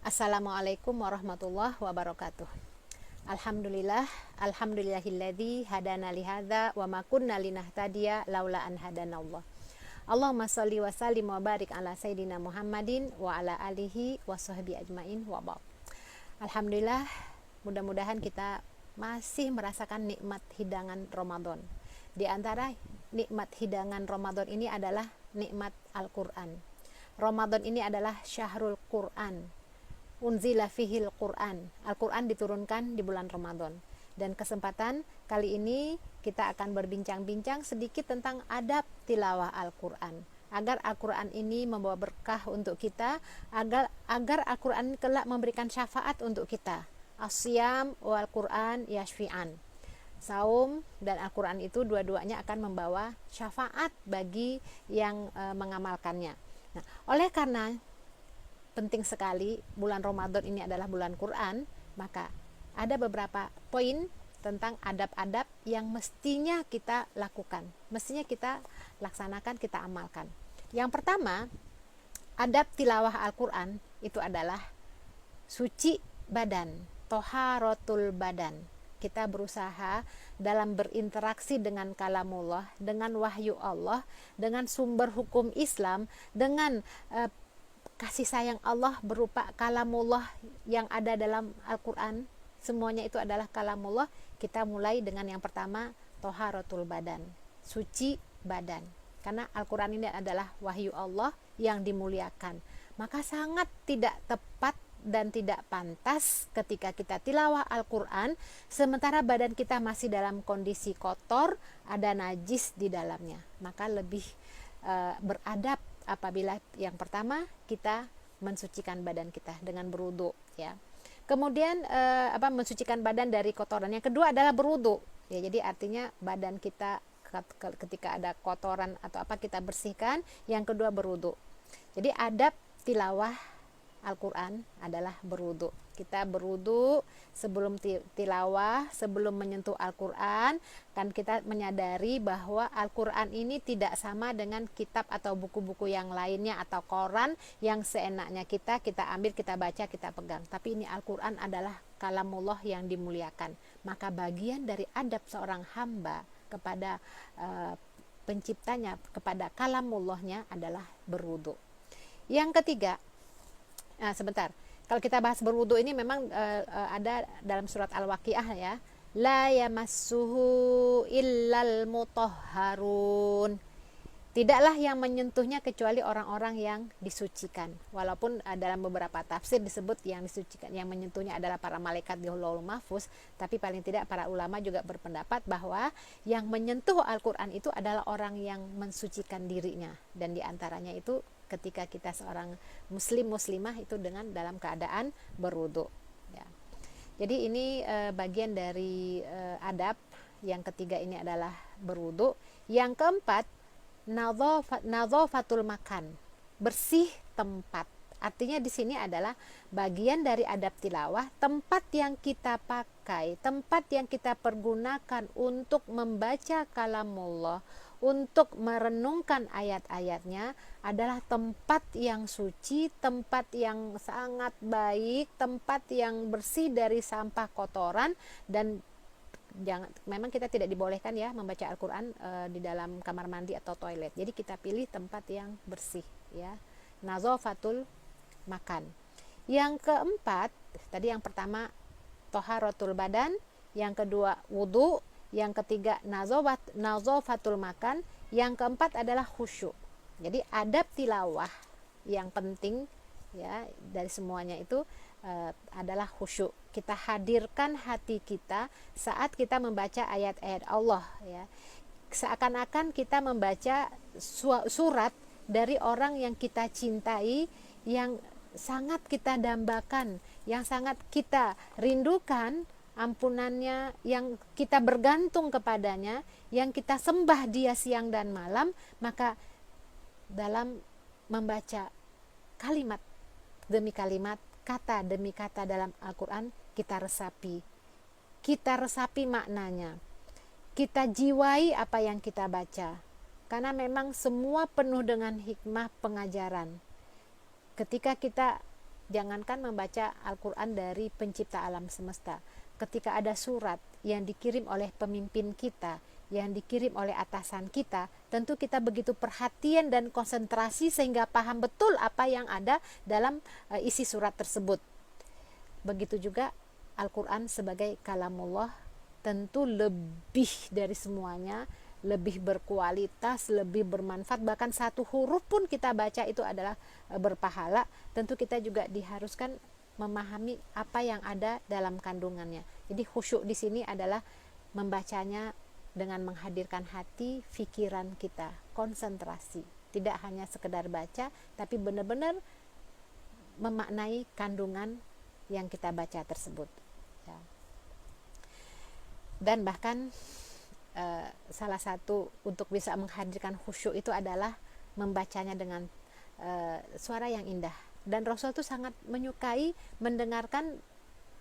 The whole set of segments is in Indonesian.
Assalamualaikum warahmatullahi wabarakatuh. Alhamdulillahilladzi hadana lihadza wa ma kunna linahtadiya laula an hadanallah. Allahumma shalli wa sallim wa barik ala sayidina Muhammadin wa ala alihi wa sahbihi ajmain wa ba'd. Alhamdulillah, mudah-mudahan kita masih merasakan nikmat hidangan Ramadan. Di antara nikmat hidangan Ramadan ini adalah nikmat Al-Qur'an. Ramadan ini adalah syahrul Qur'an. Unzila fihil Quran. Al-Quran diturunkan di bulan Ramadan. Dan kesempatan kali ini kita akan berbincang-bincang sedikit tentang adab tilawah Al-Quran, agar Al-Quran ini membawa berkah untuk kita, agar Al-Quran kelak memberikan syafaat untuk kita. As-siyam wal Quran yashfi'an. Saum dan Al-Quran itu dua-duanya akan membawa syafaat bagi yang mengamalkannya. Nah, oleh karena penting sekali bulan Ramadan ini adalah bulan Quran, maka ada beberapa poin tentang adab-adab yang mestinya kita lakukan, mestinya kita laksanakan, kita amalkan. Yang pertama, adab tilawah Al-Quran itu adalah suci badan, toharotul badan. Kita berusaha dalam berinteraksi dengan kalamullah, dengan wahyu Allah, dengan sumber hukum Islam, dengan kasih sayang Allah berupa kalamullah yang ada dalam Al-Quran. Semuanya itu adalah kalamullah. Kita mulai dengan yang pertama, toharatul badan, suci badan, karena Al-Quran ini adalah wahyu Allah yang dimuliakan. Maka sangat tidak tepat dan tidak pantas ketika kita tilawah Al-Quran sementara badan kita masih dalam kondisi kotor, ada najis di dalamnya. Maka lebih beradab apabila yang pertama kita mensucikan badan kita dengan berwudu, ya. Kemudian mensucikan badan dari kotoran. Yang kedua adalah berwudu, ya. Jadi artinya badan kita ketika ada kotoran atau apa kita bersihkan. Yang kedua berwudu. Jadi adab tilawah Al-Quran adalah berwudu. Kita berwudu sebelum tilawah, sebelum menyentuh Al-Quran, kan kita menyadari bahwa Al-Quran ini tidak sama dengan kitab atau buku-buku yang lainnya atau koran yang seenaknya kita ambil, kita baca, kita pegang. Tapi ini Al-Quran adalah kalamullah yang dimuliakan. Maka bagian dari adab seorang hamba kepada penciptanya, kepada kalamullahnya adalah berwudu. Yang ketiga, sebentar. Kalau kita bahas berwudu ini memang ada dalam surat Al-Waqiah, ya. La yamassuhu illal mutahharun. Tidaklah yang menyentuhnya kecuali orang-orang yang disucikan. Walaupun dalam beberapa tafsir disebut yang disucikan, yang menyentuhnya adalah para malaikat di Lauhul Mahfuz, tapi paling tidak para ulama juga berpendapat bahwa yang menyentuh Al-Quran itu adalah orang yang mensucikan dirinya. Dan diantaranya itu ketika kita seorang muslimah itu dengan dalam keadaan berwudu, ya. Jadi ini bagian dari adab. Yang ketiga ini adalah berwudu. Yang keempat, nadzafatul makan, bersih tempat. Artinya di sini adalah bagian dari adab tilawah, tempat yang kita pakai, tempat yang kita pergunakan untuk membaca kalamullah, untuk merenungkan ayat-ayatnya adalah tempat yang suci, tempat yang sangat baik, tempat yang bersih dari sampah kotoran. Dan memang kita tidak dibolehkan, ya, membaca Al-Quran di dalam kamar mandi atau toilet. Jadi kita pilih tempat yang bersih, ya. Nadzafatul makan. Yang keempat, tadi yang pertama toharatul badan, yang kedua wudu, yang ketiga nadzafatul makan, yang keempat adalah khusyuk. Jadi adab tilawah yang penting, ya, dari semuanya itu adalah khusyuk. Kita hadirkan hati kita saat kita membaca ayat-ayat Allah, ya. Seakan-akan kita membaca surat dari orang yang kita cintai, yang sangat kita dambakan, yang sangat kita rindukan ampunannya, yang kita bergantung kepadanya, yang kita sembah dia siang dan malam. Maka dalam membaca kalimat demi kalimat, kata demi kata dalam Al-Quran, kita resapi maknanya, kita jiwai apa yang kita baca, karena memang semua penuh dengan hikmah pengajaran. Ketika kita Jangankan membaca Al-Quran dari pencipta alam semesta, ketika ada surat yang dikirim oleh pemimpin kita, yang dikirim oleh atasan kita, tentu kita begitu perhatian dan konsentrasi sehingga paham betul apa yang ada dalam isi surat tersebut. Begitu juga Al-Quran sebagai kalamullah, tentu lebih dari semuanya, lebih berkualitas, lebih bermanfaat. Bahkan satu huruf pun kita baca itu adalah berpahala. Tentu kita juga diharuskan memahami apa yang ada dalam kandungannya. Jadi khusyuk di sini adalah membacanya dengan menghadirkan hati, pikiran kita, konsentrasi. Tidak hanya sekedar baca, tapi benar-benar memaknai kandungan yang kita baca tersebut. Ya. Dan bahkan salah satu untuk bisa menghadirkan khusyuk itu adalah membacanya dengan suara yang indah. Dan Rasul itu sangat menyukai mendengarkan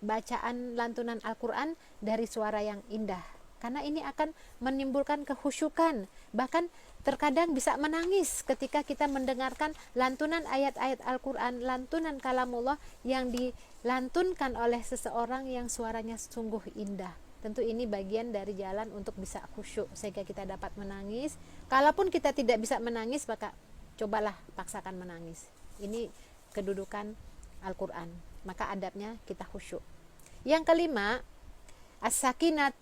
bacaan lantunan Al-Quran dari suara yang indah, karena ini akan menimbulkan kekhusyukan. Bahkan terkadang bisa menangis ketika kita mendengarkan lantunan ayat-ayat Al-Quran, lantunan kalamullah yang dilantunkan oleh seseorang yang suaranya sungguh indah. Tentu ini bagian dari jalan untuk bisa khusyuk sehingga kita dapat menangis. Kalaupun kita tidak bisa menangis, maka cobalah paksakan menangis. Ini kedudukan Al-Quran, maka adabnya kita khusyuk. Yang kelima, as-sakinah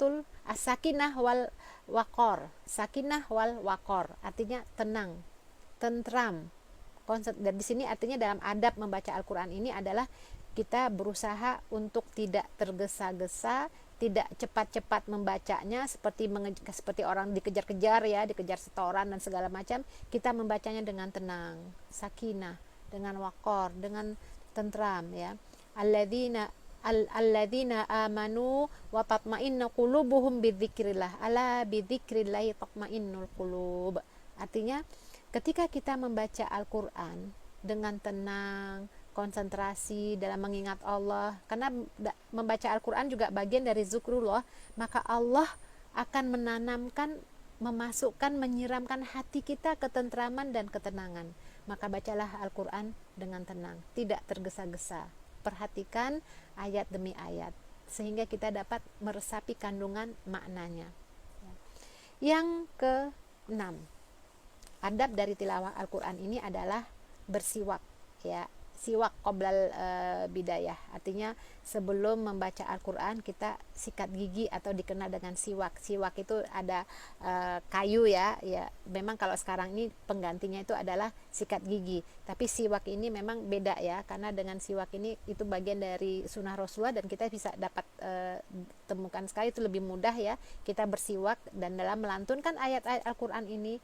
wal waqor. Sakinah wal waqor artinya tenang, tentram. Dan di sini artinya dalam adab membaca Al-Quran ini adalah kita berusaha untuk tidak tergesa-gesa, tidak cepat-cepat membacanya seperti orang dikejar-kejar ya, dikejar setoran dan segala macam. Kita membacanya dengan tenang, sakinah, dengan waqor, dengan tentram ya. Alladzina amanu wa tatma'innu qulubuhum bidzikrillah. Ala bidzikrillah tatma'innul qulub. Artinya ketika kita membaca Al-Quran dengan tenang, konsentrasi dalam mengingat Allah, karena membaca Al-Quran juga bagian dari zikrullah, maka Allah akan menanamkan, memasukkan, menyiramkan hati kita ketentraman dan ketenangan. Maka bacalah Al-Quran dengan tenang, tidak tergesa-gesa. Perhatikan ayat demi ayat sehingga kita dapat meresapi kandungan maknanya. Yang keenam, adab dari tilawah Al-Quran ini adalah bersiwak ya. Siwak qoblal bidayah, artinya sebelum membaca Al-Quran kita sikat gigi atau dikenal dengan siwak. Siwak itu ada kayu ya. Memang kalau sekarang ini penggantinya itu adalah sikat gigi, tapi siwak ini memang beda ya, karena dengan siwak ini itu bagian dari sunnah Rasulullah dan kita bisa dapat temukan sekali, itu lebih mudah ya kita bersiwak. Dan dalam melantunkan ayat-ayat Al-Quran ini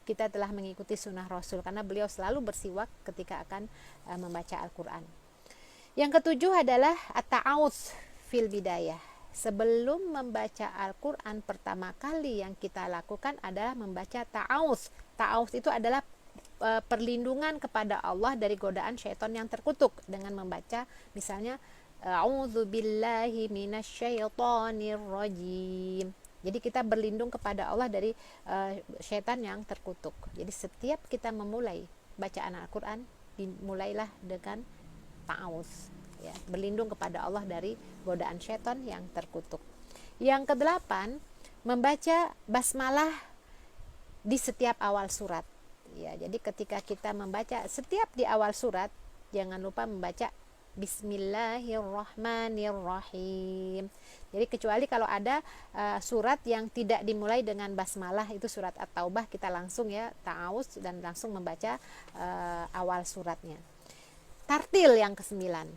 kita telah mengikuti sunnah Rasul, karena beliau selalu bersiwak ketika akan membaca Al-Quran. Yang ketujuh adalah at-ta'awudz fil bidayah. Sebelum membaca Al-Quran, pertama kali yang kita lakukan adalah membaca ta'awudz. Ta'awudz itu adalah perlindungan kepada Allah dari godaan syaitan yang terkutuk dengan membaca misalnya a'udzubillahi minasyaitonir rajim. Jadi kita berlindung kepada Allah dari syaitan yang terkutuk. Jadi setiap kita memulai bacaan Al-Quran, dimulailah dengan ta'awudz ya, berlindung kepada Allah dari godaan syaitan yang terkutuk. Yang kedelapan, membaca basmalah di setiap awal surat ya. Jadi ketika kita membaca setiap di awal surat, jangan lupa membaca Bismillahirrahmanirrahim. Jadi kecuali kalau ada surat yang tidak dimulai dengan basmalah, itu surat At-Taubah, kita langsung ya ta'awudz dan langsung membaca awal suratnya. Tartil yang kesembilan.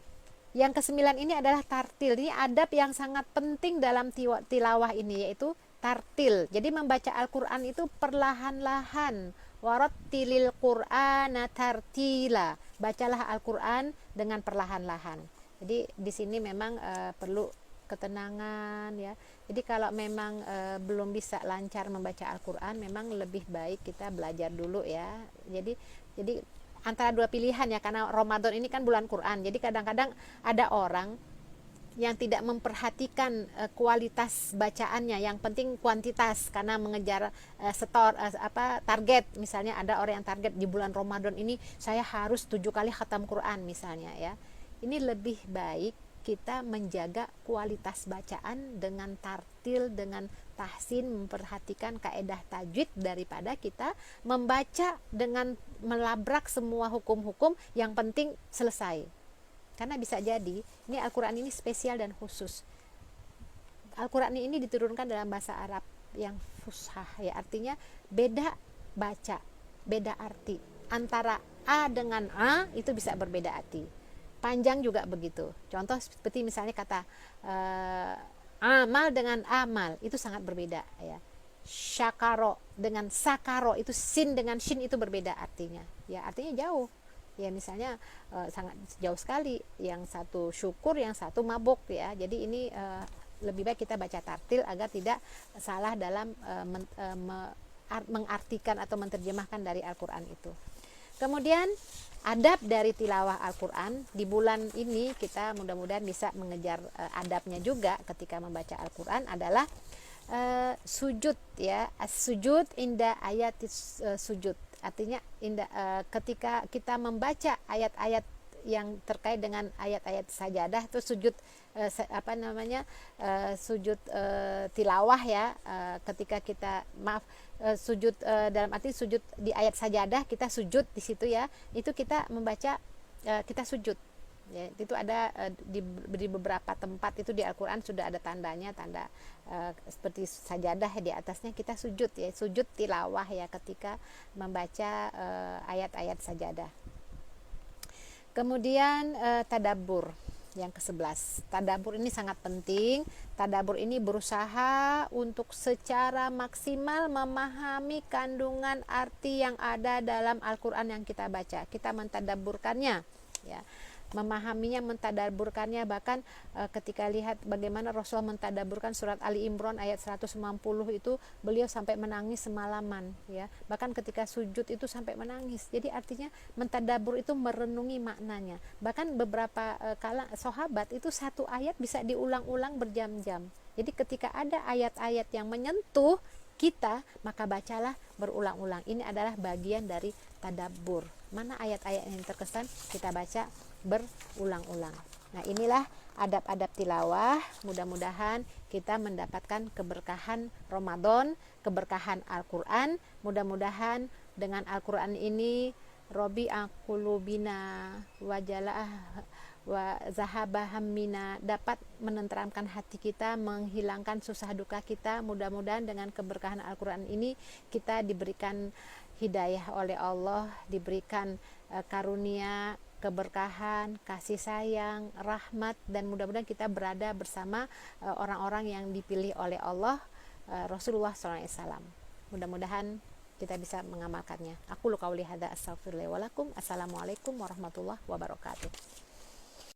Yang kesembilan ini adalah tartil. Ini adab yang sangat penting dalam tilawah ini, yaitu tartil. Jadi membaca Al-Quran itu perlahan-lahan. Warattilil Qur'ana tartila. Bacalah Al-Quran dengan perlahan-lahan. Jadi di sini memang perlu ketenangan ya. Jadi kalau memang belum bisa lancar membaca Al-Quran, memang lebih baik kita belajar dulu ya. Jadi antara dua pilihan ya, karena Ramadan ini kan bulan Quran. Jadi kadang-kadang ada orang yang tidak memperhatikan kualitas bacaannya, yang penting kuantitas karena mengejar target. Misalnya ada orang yang target di bulan Ramadan ini saya harus 7 kali khatam Quran misalnya ya. ini lebih baik kita menjaga kualitas bacaan dengan tartil, dengan tahsin, memperhatikan kaedah tajwid, daripada kita membaca dengan melabrak semua hukum-hukum, yang penting selesai. Karena bisa jadi ini Al-Quran ini spesial dan khusus. Al-Quran ini diturunkan dalam bahasa Arab yang fushah, ya, artinya beda baca, beda arti. Antara A dengan A itu bisa berbeda arti. Panjang juga begitu. Contoh seperti misalnya kata amal dengan amal itu sangat berbeda, ya. Syakaro dengan sakaro itu, sin dengan shin itu berbeda artinya, ya, artinya jauh, ya. Misalnya sangat jauh sekali, yang satu syukur, yang satu mabuk, ya. Jadi ini lebih baik kita baca tartil agar tidak salah dalam mengartikan atau menerjemahkan dari Al-Quran itu. Kemudian adab dari tilawah Al-Quran di bulan ini, kita mudah-mudahan bisa mengejar adabnya juga ketika membaca Al-Quran, adalah sujud, ya. Sujud inda ayat sujud, artinya ketika kita membaca ayat-ayat yang terkait dengan ayat-ayat sajadah itu sujud sujud tilawah, ya. Ketika kita sujud dalam arti sujud di ayat sajadah, kita sujud di situ, ya, itu kita membaca, kita sujud, ya. Itu ada di beberapa tempat itu di Al-Quran sudah ada tandanya, tanda seperti sajadah, di atasnya kita sujud, ya, sujud tilawah, ya, ketika membaca ayat-ayat sajadah. Kemudian tadabbur yang ke-11. Tadabbur ini sangat penting. Tadabbur ini berusaha untuk secara maksimal memahami kandungan arti yang ada dalam Al-Quran yang kita baca. Kita mentadabburkannya, ya. Memahaminya, mentadabburkannya, bahkan ketika lihat bagaimana Rasulullah mentadabburkan surat Ali Imran ayat 190 itu, beliau sampai menangis semalaman, ya. Bahkan ketika sujud itu sampai menangis. Jadi artinya mentadabbur itu merenungi maknanya. Bahkan beberapa sahabat itu satu ayat bisa diulang-ulang berjam-jam. Jadi ketika ada ayat-ayat yang menyentuh kita, maka bacalah berulang-ulang. Ini adalah bagian dari tadabbur. Mana ayat-ayat yang terkesan, kita baca berulang-ulang. Nah, inilah adab-adab tilawah. Mudah-mudahan kita mendapatkan keberkahan Ramadan, keberkahan Al-Quran. Mudah-mudahan dengan Al-Quran ini Robi'a qulubina wajalah wa zahaba hammina, dapat menenteramkan hati kita, menghilangkan susah duka kita. Mudah-mudahan dengan keberkahan Al-Quran ini kita diberikan hidayah oleh Allah, diberikan karunia, keberkahan, kasih sayang, rahmat, dan mudah-mudahan kita berada bersama orang-orang yang dipilih oleh Allah, Rasulullah SAW. Mudah-mudahan kita bisa mengamalkannya. Aku qauli hadza, astaghfirullah wa lakum. Assalamualaikum warahmatullahi wabarakatuh.